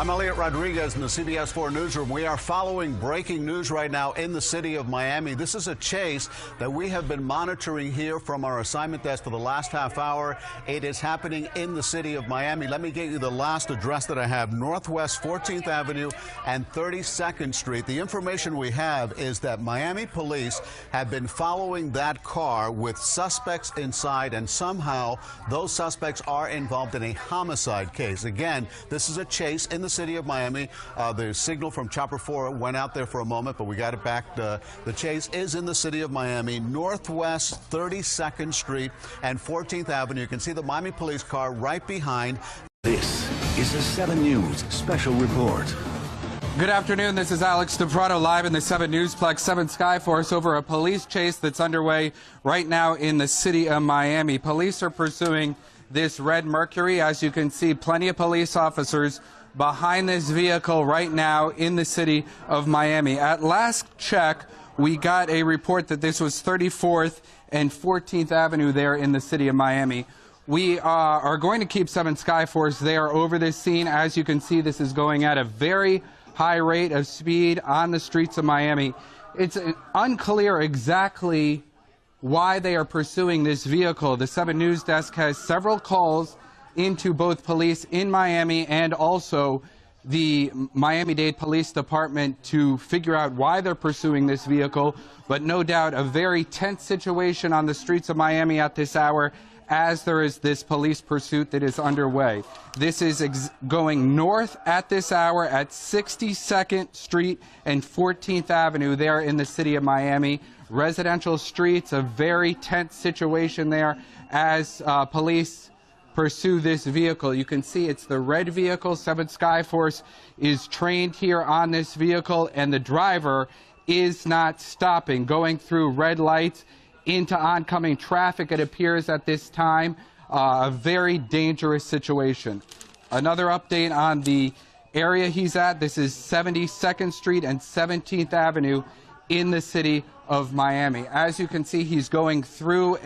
I'm Elliot Rodriguez in the CBS 4 newsroom. We are following breaking news right now in the city of Miami. This is a chase that we have been monitoring here from our assignment desk for the last half hour. It is happening in the city of Miami. Let me get you the last address that I have, Northwest 14th Avenue and 32nd Street. The information we have is that Miami police have been following that car with suspects inside, and somehow those suspects are involved in a homicide case. Again, this is a chase in the city of Miami. The signal from Chopper 4 went out there for a moment, but we got it back. The chase is in the city of Miami, Northwest 32nd Street and 14th Avenue. You can see the Miami police car right behind. This is the 7 News Special Report. Good afternoon. This is Alex DePrato live in the 7 Newsplex 7 Skyforce over a police chase that's underway right now in the city of Miami. Police are pursuing this red Mercury. As you can see, plenty of police officers behind this vehicle right now in the city of Miami. At last check, we got a report that this was 34th and 14th Avenue there in the city of Miami. We are going to keep 7 Skyforce there over this scene. As you can see, this is going at a very high rate of speed on the streets of Miami. It's unclear exactly why they are pursuing this vehicle. The 7 News Desk has several calls into both police in Miami and also the Miami-Dade Police Department to figure out why they're pursuing this vehicle. But no doubt a very tense situation on the streets of Miami at this hour as there is this police pursuit that is underway. This is going north at this hour at 62nd Street and 14th Avenue there in the city of Miami. Residential streets, a very tense situation there as police pursue this vehicle. You can see it's the red vehicle. 7 Skyforce is trained here on this vehicle, and the driver is not stopping, going through red lights into oncoming traffic, it appears at this time. A very dangerous situation. Another update on the area he's at. This is 72nd Street and 17th Avenue in the city of Miami. As you can see, he's going through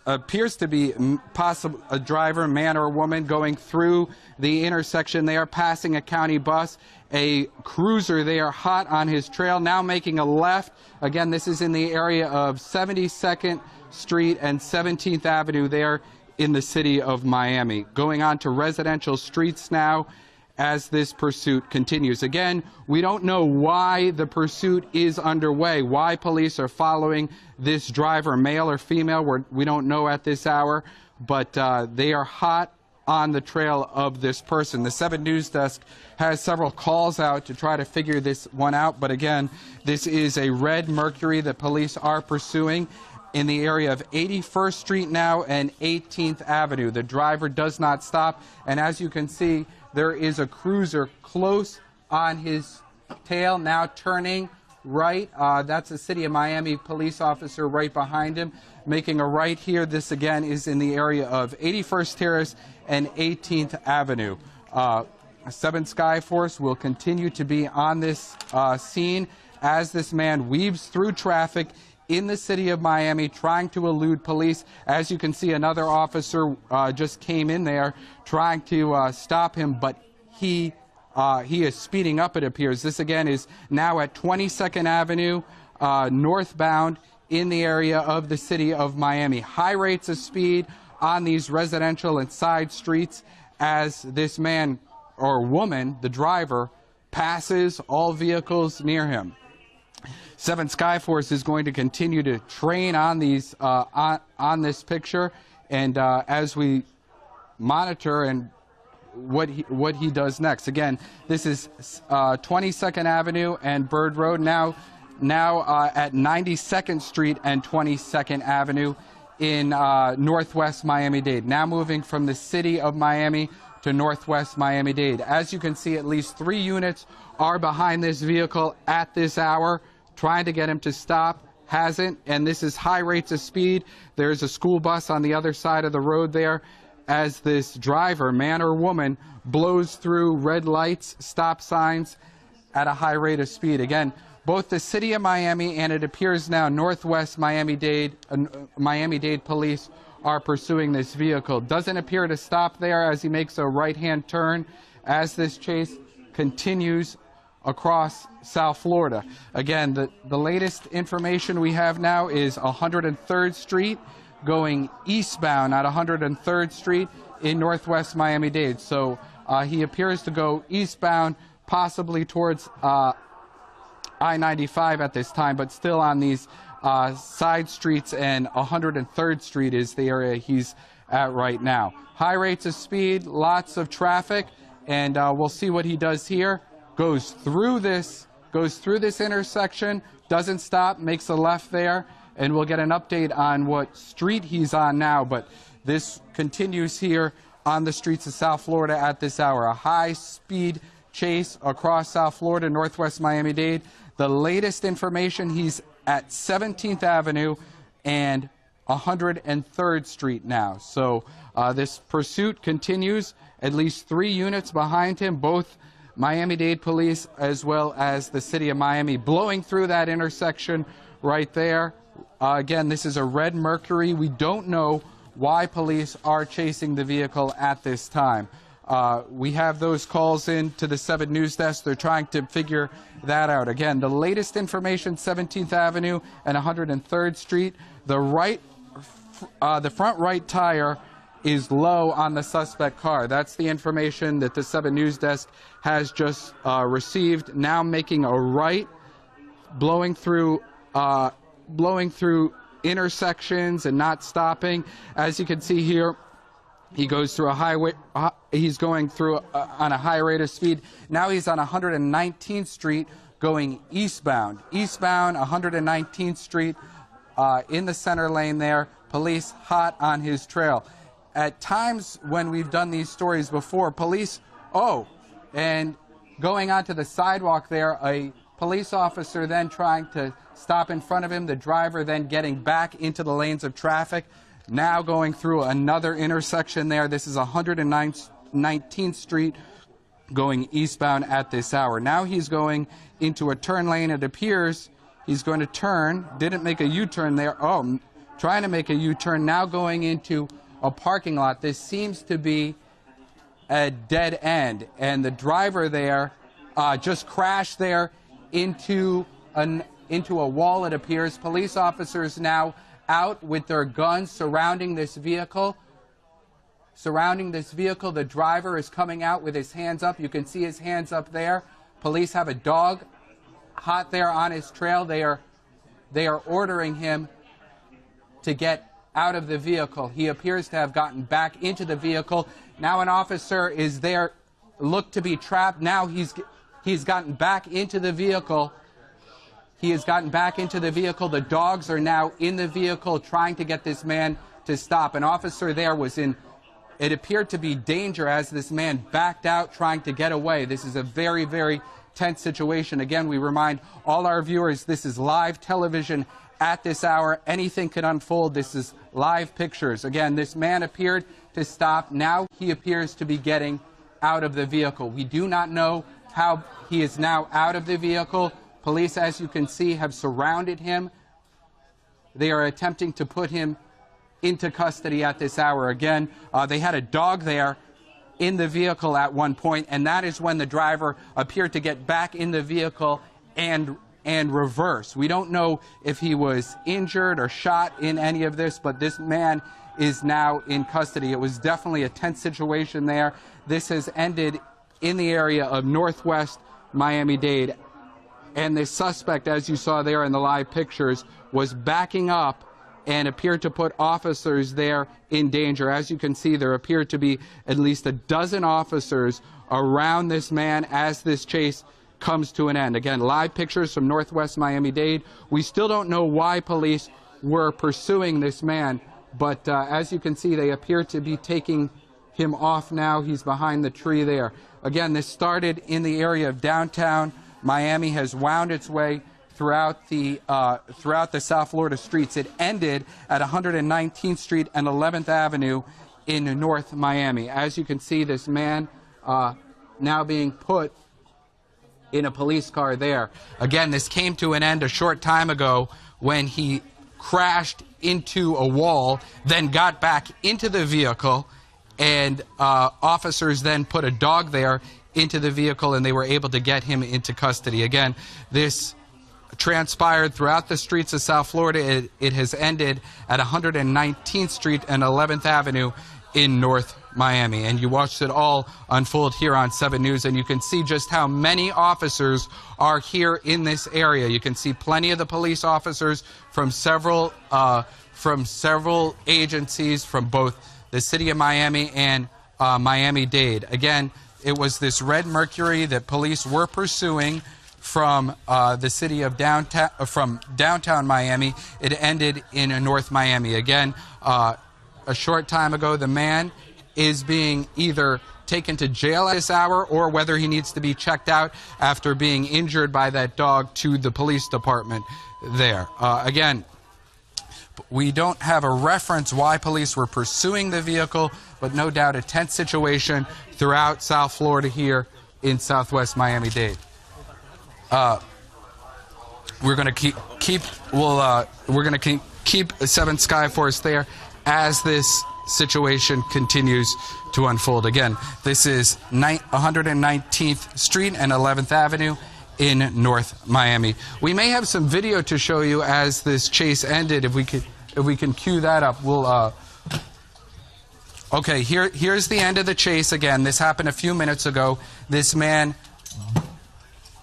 appears to be possible a driver, man or woman, going through the intersection there, passing a county bus. A cruiser there hot on his trail, now making a left. Again, this is in the area of 72nd Street and 17th Avenue there in the city of Miami. Going on to residential streets now as this pursuit continues. Again, we don't know why the pursuit is underway, why police are following this driver, male or female. We don't know at this hour, but they are hot on the trail of this person. The 7 News Desk has several calls out to try to figure this one out, but again, this is a red Mercury that police are pursuing in the area of 81st Street now and 18th Avenue. The driver does not stop, and as you can see, there is a cruiser close on his tail, now turning right. That's a city of Miami police officer right behind him, making a right here. This again is in the area of 81st Terrace and 18th Avenue. 7 Skyforce will continue to be on this scene as this man weaves through traffic in the city of Miami, trying to elude police. As you can see, another officer just came in there trying to stop him, but he is speeding up, it appears. This again is now at 22nd Avenue, northbound in the area of the city of Miami. High rates of speed on these residential and side streets as this man or woman, the driver, passes all vehicles near him. 7 Skyforce is going to continue to train on these on this picture, and as we monitor and what he does next. Again, this is 22nd Avenue and Bird Road, now at 92nd Street and 22nd Avenue in northwest Miami-Dade. Now moving from the city of Miami to northwest Miami-Dade. As you can see, at least 3 units are behind this vehicle at this hour, trying to get him to stop. Hasn't, and this is high rates of speed. There's a school bus on the other side of the road there as this driver, man or woman, blows through red lights, stop signs at a high rate of speed. Again, both the city of Miami and it appears now northwest Miami-Dade police are pursuing this vehicle. Doesn't appear to stop there as he makes a right-hand turn as this chase continues across South Florida. Again, the latest information we have now is 103rd Street going eastbound at 103rd Street in northwest Miami-Dade. So he appears to go eastbound, possibly towards I-95 at this time, but still on these side streets, and 103rd Street is the area he's at right now. High rates of speed, lots of traffic, and we'll see what he does here. Goes through this intersection, doesn't stop, makes a left there, and we'll get an update on what street he's on now. But this continues here on the streets of South Florida at this hour. A high-speed chase across South Florida, northwest Miami-Dade. The latest information, he's at 17th Avenue and 103rd Street now. So this pursuit continues. At least 3 units behind him, both Miami-Dade police as well as the city of Miami, blowing through that intersection right there. Again, this is a red Mercury. We don't know why police are chasing the vehicle at this time. We have those calls in to the 7 News Desk. They're trying to figure that out. Again, the latest information, 17th Avenue and 103rd Street. The front right tire is low on the suspect car. That's the information that the 7 News Desk has just received. Now making a right, blowing through intersections and not stopping. As you can see here, he goes through a highway. He's going through on a high rate of speed. Now he's on 119th Street going eastbound. Eastbound 119th Street in the center lane there. Police hot on his trail. At times when we've done these stories before, police, and going onto the sidewalk there, a police officer then trying to stop in front of him, the driver then getting back into the lanes of traffic, now going through another intersection there. This is 119th Street going eastbound at this hour. Now he's going into a turn lane. It appears he's going to turn, didn't make a U-turn there. Trying to make a U-turn, now going into a parking lot. This seems to be a dead end, and the driver there just crashed there into a wall, it appears. Police officers now out with their guns surrounding this vehicle. The driver is coming out with his hands up. You can see his hands up there. Police have a dog hot there on his trail. They are ordering him to get out of the vehicle. He appears to have gotten back into the vehicle. Now an officer is there, looked to be trapped. Now he's gotten back into the vehicle. He has gotten back into the vehicle. The dogs are now in the vehicle trying to get this man to stop. An officer there was in, it appeared to be danger as this man backed out trying to get away. This is a very, very tense situation. Again, we remind all our viewers, this is live television at this hour. Anything can unfold. This is live pictures. Again, this man appeared to stop. Now he appears to be getting out of the vehicle. We do not know how he is now out of the vehicle. Police, as you can see, have surrounded him. They are attempting to put him into custody at this hour. Again, they had a dog there in the vehicle at one point, and that is when the driver appeared to get back in the vehicle and reverse. We don't know if he was injured or shot in any of this, but this man is now in custody. It was definitely a tense situation there. This has ended in the area of northwest Miami-Dade, and the suspect, as you saw there in the live pictures, was backing up and appeared to put officers there in danger. As you can see, there appeared to be at least a dozen officers around this man as this chase comes to an end. Again, live pictures from northwest Miami-Dade. We still don't know why police were pursuing this man, but as you can see, they appear to be taking him off now. He's behind the tree there. Again, this started in the area of downtown Miami, has wound its way throughout the South Florida streets. It ended at 119th Street and 11th Avenue in North Miami. As you can see, this man now being put in a police car there. Again, this came to an end a short time ago when he crashed into a wall, then got back into the vehicle and officers then put a dog there into the vehicle, and they were able to get him into custody. Again, this transpired throughout the streets of South Florida. It has ended at 119th Street and 11th Avenue in North Miami. And you watched it all unfold here on 7 News, and you can see just how many officers are here in this area. You can see plenty of the police officers from several agencies from both the city of Miami and Miami-Dade. Again, it was this red Mercury that police were pursuing from the city of downtown Miami. It ended in North Miami. Again, a short time ago, the man is being either taken to jail at this hour or whether he needs to be checked out after being injured by that dog to the police department there. Again, we don't have a reference why police were pursuing the vehicle, but no doubt a tense situation throughout South Florida here in Southwest Miami-Dade. We're going to keep 7 Skyforce there as this situation continues to unfold. Again, this is 119th Street and 11th Avenue in North Miami. We may have some video to show you as this chase ended. If we can cue that up, we'll. Okay, here's the end of the chase. Again, this happened a few minutes ago. This man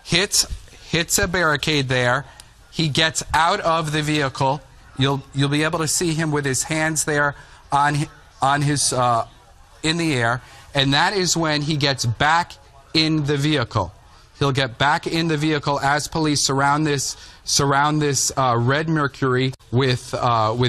hits a barricade there. He gets out of the vehicle. You'll be able to see him with his hands there on his in the air, and that is when he gets back in the vehicle. He'll get back in the vehicle as police surround this red Mercury with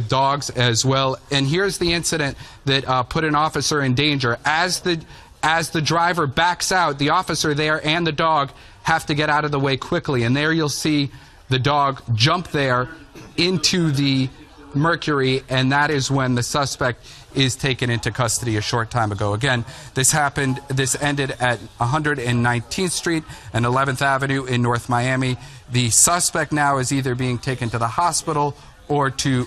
dogs as well. And here's the incident that put an officer in danger. As the driver backs out, the officer there and the dog have to get out of the way quickly. And there you'll see the dog jump there into the Mercury, and that is when the suspect is taken into custody a short time ago. Again, this ended at 119th Street and 11th Avenue in North Miami. The suspect now is either being taken to the hospital or to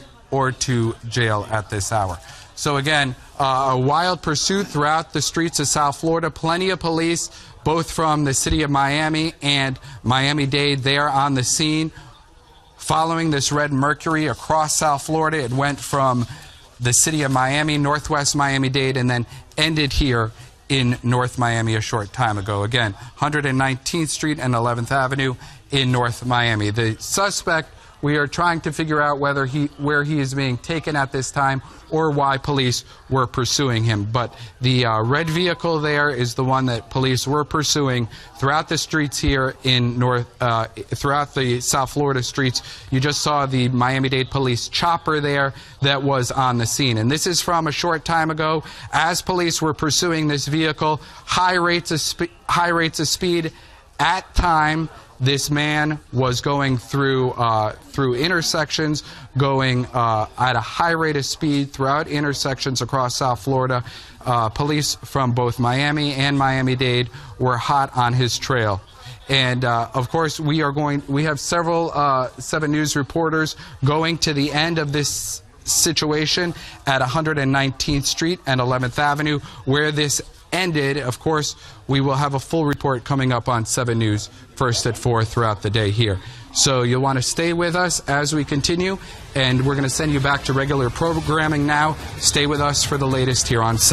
jail at this hour. So again, a wild pursuit throughout the streets of South Florida. Plenty of police, both from the city of Miami and Miami-Dade, there on the scene. Following this red Mercury across South Florida, it went from the city of Miami, northwest Miami-Dade, and then ended here in North Miami a short time ago. Again, 119th Street and 11th Avenue in North Miami. The suspect, we are trying to figure out where he is being taken at this time or why police were pursuing him. But the red vehicle there is the one that police were pursuing throughout the streets here in throughout the South Florida streets. You just saw the Miami-Dade police chopper there that was on the scene. And this is from a short time ago. As police were pursuing this vehicle, high rates of speed at time. This man was going through intersections, going at a high rate of speed throughout intersections across South Florida. Police from both Miami and Miami-Dade were hot on his trail. And of course, we have several 7 News reporters going to the end of this situation at 119th Street and 11th Avenue, where this ended. Of course, we will have a full report coming up on 7 News first at 4 throughout the day here. So you'll want to stay with us as we continue, and we're going to send you back to regular programming now. Stay with us for the latest here on 7.